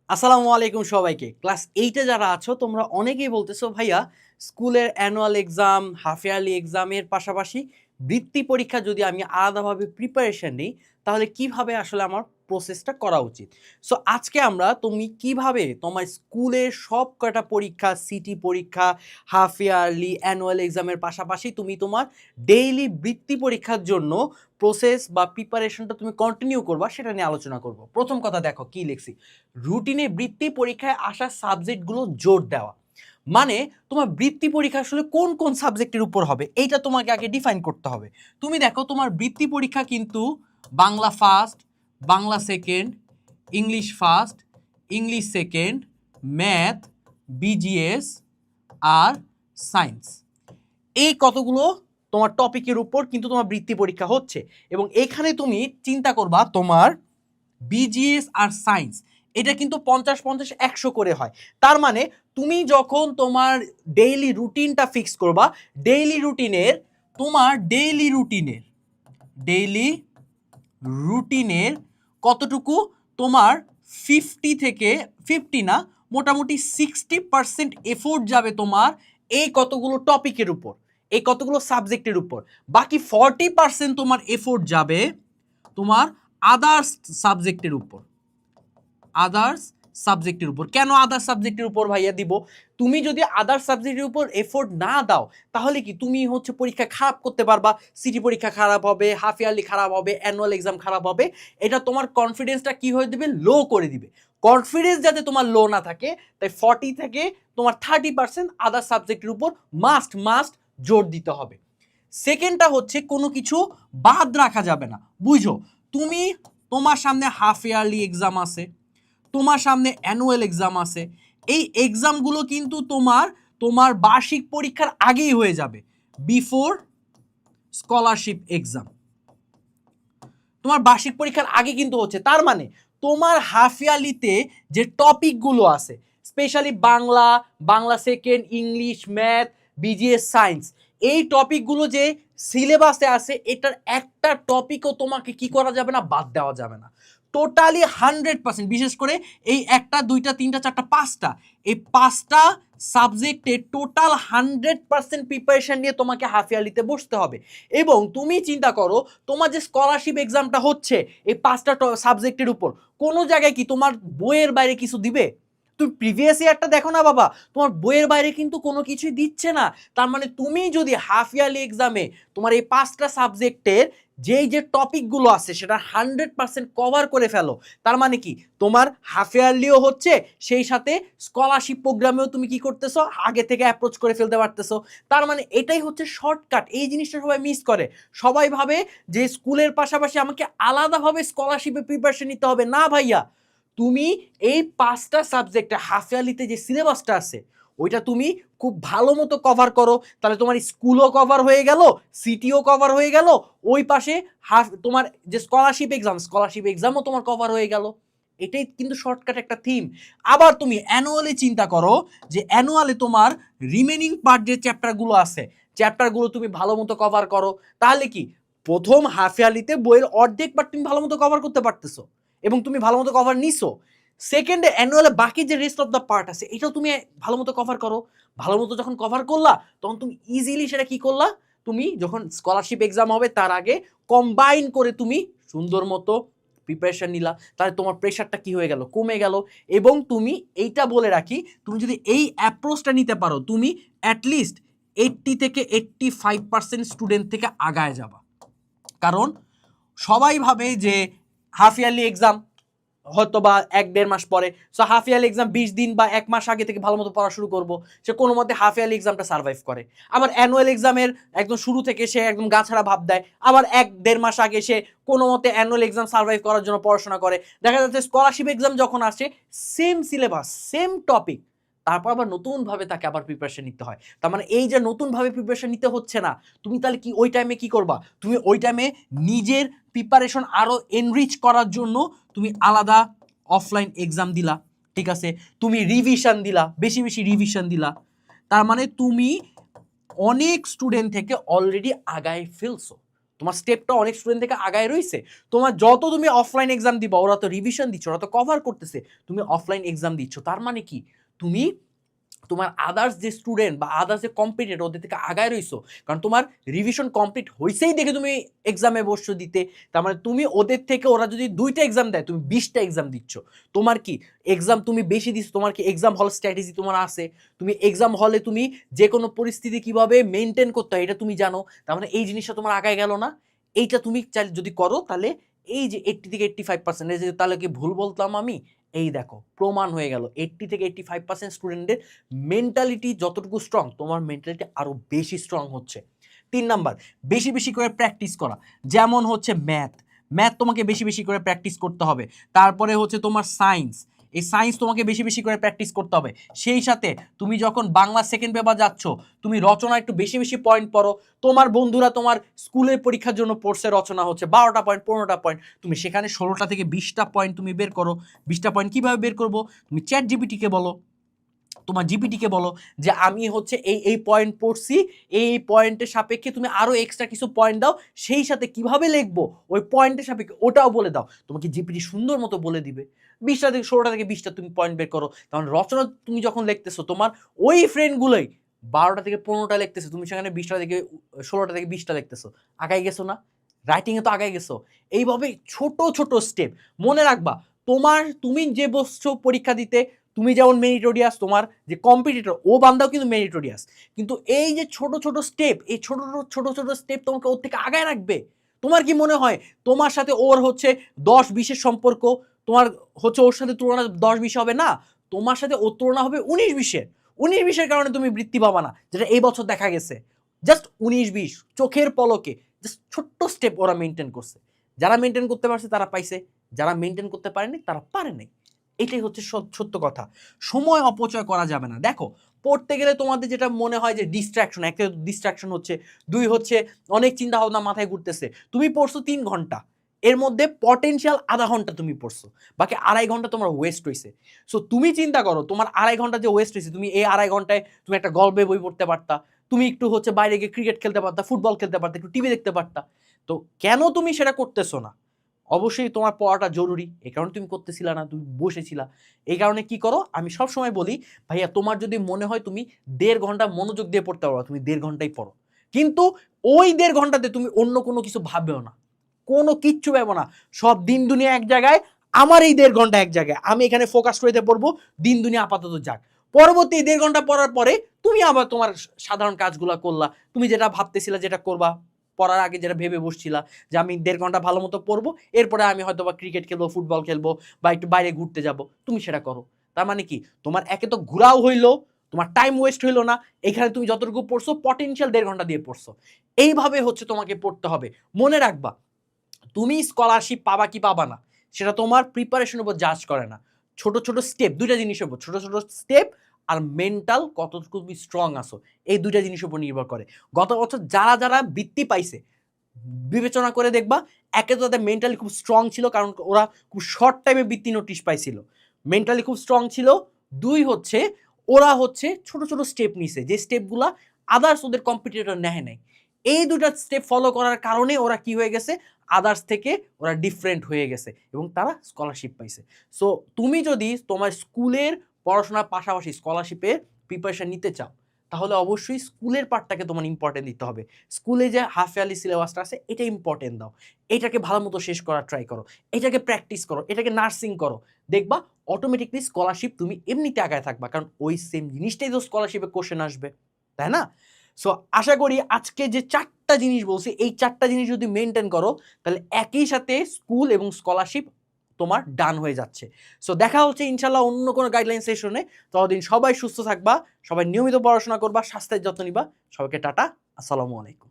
আসসালামু আলাইকুম সবাইকে। ক্লাস 8 এ যারা আছো তোমরা অনেকেই বলতেছো ভাইয়া স্কুলের অ্যানুয়াল এক্সাম, হাফ ইয়ারলি এক্সামের পাশাপাশি বৃত্তি পরীক্ষা যদি আমি আলাদাভাবে প্রিপারেশন নিই তাহলে কিভাবে আসলে আমার প্রসেসটা করা উচিত। সো আজকে আমরা তুমি কিভাবে তোমার স্কুলের সব কয়টা পরীক্ষা, সিটি পরীক্ষা, হাফ ইয়ারলি, অ্যানুয়াল এক্সামের পাশাপাশি তুমি তোমার ডেইলি বৃত্তি পরীক্ষার জন্য প্রসেস বা প্রিপারেশনটা তুমি কন্টিনিউ করবা সেটা নিয়ে আলোচনা করব। প্রথম কথা দেখো কি লিখছি, রুটিনে বৃত্তি পরীক্ষায় আসা সাবজেক্টগুলো জোর দেওয়া। মানে তোমার বৃত্তি পরীক্ষা আসলে কোন কোন সাবজেক্টের উপর হবে এইটা তোমাকে আগে ডিফাইন করতে হবে। তুমি দেখো তোমার বৃত্তি পরীক্ষা কিন্তু Bangla first, Bangla second, English first, English second, math, BGS আর সায়েন্স, এই কতগুলো তোমার টপিকের উপর কিন্তু তোমার বৃত্তি পরীক্ষা হচ্ছে। এবং এখানে তুমি চিন্তা করবা তোমার বিজিএস আর সায়েন্স এটা কিন্তু 50-50-100 করে হয়। তার মানে তুমি যখন তোমার ডেইলি রুটিনটা ফিক্স করবা, ডেইলি রুটিনের কতটুকু তোমার 50 না মোটামুটি 60% এফোর্ট যাবে তোমার এই কতগুলো টপিকের উপর, এই কতগুলো সাবজেক্টের উপর। বাকি 40% তোমার এফোর্ট যাবে তোমার আদার্স সাবজেক্টের উপর। কেন আদার্স সাবজেক্টের উপর ভাইয়া দিব? তুমি যদি আদার্স সাবজেক্টের উপর এফোর্ট না দাও তাহলে কি তুমি হচ্ছে পরীক্ষা খারাপ করতে পারবা, সিটি পরীক্ষা খারাপ হবে, হাফ ইয়ারলি খারাপ হবে, অ্যানুয়াল এক্সাম খারাপ হবে। এটা তোমার কনফিডেন্সটা কি হয়ে দিবে, লো করে দিবে। কনফিডেন্স যাতে তোমার লো না থাকে তাই 40 থেকে তোমার 30% আদার সাবজেক্টের উপর মাস্ট জোর দিতে হবে। সেকেন্ডটা হচ্ছে কোনো কিছু বাদ রাখা যাবে না। বুঝো, তোমার সামনে হাফ ইয়ারলি এক্সাম আছে, তোমার সামনে অ্যানুয়াল এক্সাম আছে, এই এক্সামগুলো কিন্তু তোমার বার্ষিক পরীক্ষার আগেই হয়ে যাবে, বিফোর স্কলারশিপ এক্সাম। তোমার বার্ষিক পরীক্ষার আগে কিন্তু হচ্ছে। তার মানে তোমার হাফ ইয়ারলিতে যে টপিকগুলো আছে, specially Bangla second, English, math, BGS, science, এই টপিকগুলো যে সিলেবাসে আছে এটার একটা টপিকও তোমাকে কি করা যাবে না, বাদ দেওয়া যাবে না। টোটালি 100%, বিশেষ করে এই একটা, দুইটা, তিনটা, চারটা, পাঁচটা, এই পাঁচটা সাবজেক্টে টোটাল 100% প্রিপারেশন নিয়ে তোমাকে হাফ ইয়ারলিতে বসতে হবে। এবং তুমি চিন্তা করো তোমার যে স্কলারশিপ এক্সামটা হচ্ছে এই পাঁচটা সাবজেক্টের উপর, কোনো জায়গায় কি তোমার বইয়ের বাইরে কিছু দিবে? তুমি প্রিভিয়াস ইয়ারটা দেখো না বাবা, তোমার বইয়ের বাইরে কিন্তু কোনো কিছুই দিচ্ছে না। তার মানে তুমি যদি হাফ ইয়ারলি এক্সামে তোমার এই পাঁচটা সাবজেক্টের যে টপিকগুলো আছে সেটা 100% কভার করে ফেলো, তার মানে কি তোমার হাফ ইয়ারলিও হচ্ছে, সেই সাথে স্কলারশিপ প্রোগ্রামেও তুমি কি করতেছো, আগে থেকে অ্যাপ্রোচ করে ফেলতে পারতেছো। তার মানে এটাই হচ্ছে শর্টকাট। এই জিনিসটা সবাই মিস করে। সবাই ভাবে যে স্কুলের পাশাপাশি আমাকে আলাদাভাবে স্কলারশিপে প্রিপারেশন নিতে হবে। না ভাইয়া, তুমি এই পাঁচটা সাবজেক্টে হাফ ইয়ারলিতে যে সিলেবাসটা আছে ওইটা তুমি খুব ভালো মতো কভার করো, তাহলে তোমার স্কুলও কভার হয়ে গেল, সিটিও কভার হয়ে গেল, ওই পাশে তোমার যে স্কলারশিপ এক্সামও তোমার কভার হয়ে গেল। এটাই কিন্তু শর্টকাট একটা থিম। আবার তুমি অ্যানুয়ালি চিন্তা করো যে অ্যানুয়ালে তোমার রিমেনিং পার্ট যে চ্যাপ্টারগুলো তুমি ভালো মতো কভার করো, তাহলে কি প্রথম হাফ ইয়ারলিতে বইয়ের অর্ধেক পার্ট তুমি ভালো মতো কভার করতে পারতেছো এবং তুমি ভালো মতো কভার নিছো। সেকেন্ডে অ্যানুয়ালে বাকি যে রেস্ট অফ দ্য পার্ট আছে এটাও তুমি ভালো মতো কভার করো। ভালো মতো যখন কভার করলা তখন তুমি ইজিলি সেটা কি করলা, তুমি যখন স্কলারশিপ এক্সাম হবে তার আগে কম্বাইন করে তুমি সুন্দর মতো প্রিপারেশন নিলা, তাহলে তোমার প্রেশারটা কি হয়ে গেল, কমে গেল। এবং তুমি এইটা বলে রাখি, তুমি যদি এই অ্যাপ্রোচটা নিতে পারো তুমি অ্যাটলিস্ট 80 থেকে 85% স্টুডেন্ট থেকে আগায় যাবা। কারণ সবাই ভাবে যে হাফ ইয়ারলি এক্সাম হয়তো বা 1-1.5 মাস পরে, সো হাফ ইয়ারলি এক্সাম 20 দিন বা 1 মাস আগে থেকে ভালো মতো পড়া শুরু করবো, সে কোনো মতে হাফ ইয়ারলি এক্সামটা সার্ভাইভ করে। আবার অ্যানুয়াল এক্সামের একদম শুরু থেকে সে একদম গাছাড়া ভাব দেয়, আবার 1-1.5 মাস আগে সে কোনো মতে অ্যানুয়াল এক্সাম সার্ভাইভ করার জন্য পড়াশোনা করে। দেখা যাচ্ছে স্কলারশিপ এক্সাম যখন আসে সেম সিলেবাস, সেম টপিক, তারপর আবার নতুনভাবে তাকে আবার প্রিপারেশন নিতে হয়। তার মানে এই যে নতুনভাবে প্রিপারেশন নিতে হচ্ছে না, তুমি তাহলে কি ওই টাইমে কি করবা, তুমি ওই টাইমে নিজের প্রিপারেশন আরও এনরিচ করার জন্য তুমি আলাদা অফলাইন এক্সাম দিলা, ঠিক আছে, তুমি রিভিশন দিলা, বেশি বেশি রিভিশন দিলা। তার মানে তুমি অনেক স্টুডেন্ট থেকে অলরেডি আগায় ফেলছো। তোমার স্টেপটা অনেক স্টুডেন্ট থেকে আগায় রয়েছে। তোমার যত তুমি অফলাইন এক্সাম দিবা, ওরা তো রিভিশন দিচ্ছে, ওরা তো কভার করতেছে, তুমি অফলাইন এক্সাম দিচ্ছ, তার মানে কি তুমি তোমার আদার্স যে স্টুডেন্ট বা আদার্স যে কম্পিটিটর ওদের থেকে আগায় রইছো, কারণ তোমার রিভিশন কমপ্লিট হয়েছেই দেখে তুমি এক্সামে বসছো দিতে। তার মানে তুমি ওদের থেকে, ওরা যদি 2টা এক্সাম দেয় তুমি 20টা এক্সাম দিচ্ছ। তোমার কি এক্সাম তুমি বেশি দিচ্ছ, তোমার কি এক্সাম হল স্ট্র্যাটেজি তোমার আছে, তুমি এক্সাম হলে তুমি যে কোনো পরিস্থিতি কিভাবে মেনটেন করতে হয় এটা তুমি জানো। তার মানে এই জিনিসটা তোমার আগায় গেল না? এইটা তুমি যদি করো তাহলে এই যে 80 থেকে 85%, তাহলে কি ভুল বলতাম আমি? এই দেখো প্রমাণ হয়ে গেল 80 থেকে 85% স্টুডেন্টদের মেন্টালিটি যতটুকু স্ট্রং, তোমার মেন্টালিটি আরো বেশি স্ট্রং হচ্ছে। 3 নাম্বার, বেশি বেশি করে প্র্যাকটিস করা। যেমন হচ্ছে ম্যাথ তোমাকে বেশি বেশি করে প্র্যাকটিস করতে হবে। তারপরে হচ্ছে তোমার সায়েন্স, এই সায়েন্স তোমাকে বেশি বেশি করে প্র্যাকটিস করতে হবে। সেই সাথে তুমি যখন বাংলা সেকেন্ড পেপার যাচ্ছ, তুমি রচনা একটু বেশি বেশি পয়েন্ট পড়ো। তোমার বন্ধুরা তোমার স্কুলের পরীক্ষার জন্য পড়ছে, রচনা হচ্ছে 12টা পয়েন্ট 15টা পয়েন্ট, তুমি সেখানে 16টা থেকে 20টা পয়েন্ট তুমি বের করো। 20টা পয়েন্ট কীভাবে বের করবো? তুমি চ্যাট জিপিটিকে বলো, তোমার জিপিটিকে বলো যে আমি হচ্ছে এই পয়েন্ট পড়ছি, এই পয়েন্টের সাপেক্ষে তুমি আরও এক্সট্রা কিছু পয়েন্ট দাও, সেই সাথে কিভাবে লিখবো ওই পয়েন্টের সাপেক্ষে ওটাও বলে দাও। তোমাকে জিপিটি সুন্দর মতো বলে দিবে। 16টা থেকে 20টা তুমি পয়েন্ট বের করো। তখন রচনা তুমি যখন লিখতেছো, তোমার ওই ফ্রেন্ডগুলোই 12টা থেকে 15টা লিখতেছো, তুমি সেখানে 20টা থেকে 16টা থেকে 20টা লিখতেছো। আগাই গেছো না? রাইটিংয়ে তো আগাই গেছো। এইভাবে ছোট ছোট স্টেপ মনে রাখবা। তুমি যে বসছো পরীক্ষা দিতে, তুমি যেমন মেরিটোরিয়াস, তোমার যে কম্পিটিটর ও বান্দাও কিন্তু মেরিটোরিয়াস, কিন্তু এই যে ছোট ছোট স্টেপ, এই ছোট ছোট ছোট স্টেপ তোমাকে ওর থেকে আগায় রাখবে। তোমার কি মনে হয় তোমার সাথে ওর হচ্ছে 10-20-এর সম্পর্ক, তোমার হচ্ছে ওর সাথে তুলনা 10-20 হবে না, তোমার সাথে ওর তুলনা হবে 19-20-এর। 19-20-এর কারণে তুমি বৃত্তি পাবা না, যেটা এই বছর দেখা গেছে। জাস্ট 19-20 চোখের পলকে, জাস্ট ছোট্ট স্টেপ ওরা মেনটেন করছে। যারা মেনটেন করতে পারছে তারা পাইছে, যারা মেনটেন করতে পারেনি তারা পারে নাই। এটাই হচ্ছে সত্য কথা। সময় অপচয় করা যাবে না। দেখো পড়তে গেলে তোমাদের যেটা মনে হয় যে ডিস্ট্রাকশন, একটা ডিস্ট্রাকশন হচ্ছে, 2 হচ্ছে অনেক চিন্তা ভাবনা মাথায় ঘুরতেছে। তুমি পড়ছো 3 ঘন্টা, এর মধ্যে পটেনশিয়াল আধা ঘন্টা তুমি পড়ছো, বাকি 2.5 ঘন্টা তোমার ওয়েস্ট হয়েছে। সো তুমি চিন্তা করো, তোমার 2.5 ঘন্টা যে ওয়েস্ট হয়েছে, তুমি এই 2.5 ঘন্টায় তুমি একটা গল্পের বই পড়তে পারতা, তুমি একটু হচ্ছে বাইরে গিয়ে ক্রিকেট খেলতে পারতা, ফুটবল খেলতে পারতা, একটু টিভি দেখতে পারতা। তো কেন তুমি সেটা করতেছো না? অবশ্যই তোমার পড়াটা জরুরি, এই কারণে তুমি করতেছিলা না, তুমি বসেছিলা। এই কারণে কি করো, আমি সব সময় বলি ভাইয়া, তোমার যদি মনে হয় তুমি 1.5 ঘন্টা মনোযোগ দিয়ে পড়তে পারো, তুমি 1.5 ঘন্টাই পড়ো। কিন্তু ওই 1.5 ঘন্টাতে তুমি অন্য কোনো কিছু ভাববেও না, কোনো কিচ্ছু ভেবো না। সব দিন দুনিয়া এক জায়গায়, আমার এই 1.5 ঘন্টা এক জায়গায়, আমি এখানে ফোকাস করে পড়বো। দিন দুনিয়া আপাতত যাক, পরবর্তী 1.5 ঘন্টা পড়ার পরে তুমি আবার তোমার সাধারণ কাজগুলো করলা, তুমি যেটা ভাবতেছিলা যেটা করবা, পড়ার আগে যেটা ভেবে বসছিলা যে আমি 1.5 ঘন্টা ভালো মতো পড়বো, এরপরে আমি হয়তো বা ক্রিকেট খেলবো, ফুটবল খেলবো, বা একটু বাইরে ঘুরতে যাব, তুমি সেটা করো। তার মানে কি, তোমার একে তো ঘোরাও হইলো, তোমার টাইম ওয়েস্ট হইলো না। এখানে তুমি যতটুকু পড়ছো পটেনশিয়াল 1.5 ঘন্টা দিয়ে পড়ছো। এইভাবে হচ্ছে তোমাকে পড়তে হবে। মনে রাখবা, তুমি স্কলারশিপ পাবা কি পাবা না সেটা তোমার প্রিপারেশনের উপর জাজ করে না। ছোট ছোট স্টেপ, 2টা জিনিসের উপর, ছোট ছোট স্টেপ আর মেন্টাল কতটুকু তুমি স্ট্রং আসো, এই 2টা জিনিসের উপর নির্ভর করে। গত বছর যারা যারা বৃত্তি পাইছে, বিবেচনা করে দেখবা, একে তো তাদের মেন্টালি খুব স্ট্রং ছিল, কারণ ওরা খুব শর্ট টাইমে বৃত্তি নোটিশ পাইছিল, মেন্টালি খুব স্ট্রং ছিল। 2 হচ্ছে ওরা হচ্ছে ছোট ছোট স্টেপ নিছে, যে স্টেপগুলা আদার্স ওদের কম্পিটিটর নেয় নাই। এই 2টা স্টেপ ফলো করার কারণে ওরা কি হয়ে গেছে, আদার্স থেকে ওরা ডিফারেন্ট হয়ে গেছে এবং তারা স্কলারশিপ পাইছে। সো তুমি যদি তোমার স্কুলের পড়াশোনার পাশাপাশি স্কলারশিপের প্রিপারেশন নিতে চাও, তাহলে অবশ্যই স্কুলের পার্টটাকে তোমার ইম্পর্টেন্ট দিতে হবে। স্কুলে যে হাফ ইয়ারলি সিলেবাসটা আছে এটা ইম্পর্টেন্ট দাও, এটাকে ভালো মতো শেষ করার ট্রাই করো, এটাকে প্র্যাকটিস করো, এটাকে নার্সিং করো। দেখবা অটোমেটিকলি স্কলারশিপ তুমি এমনিতে আগায় থাকবা, কারণ ওই সেম জিনিসটাই তো স্কলারশিপে কোশ্চেন আসবে, তাই না? সো আশা করি আজকে যে 4টা জিনিস বলছি, এই 4টা জিনিস যদি মেনটেন করো, তাহলে একই সাথে স্কুল এবং স্কলারশিপ তোমার ডান হয়ে যাচ্ছে। সো দেখা হচ্ছে ইনশাল্লাহ অন্য কোনো গাইডলাইন সেশনে। ততদিন সবাই সুস্থ থাকবা, সবাই নিয়মিত পড়াশোনা করবা, স্বাস্থ্যের যত্ন নিবা। সবাইকে টাটা, আসসালামু আলাইকুম।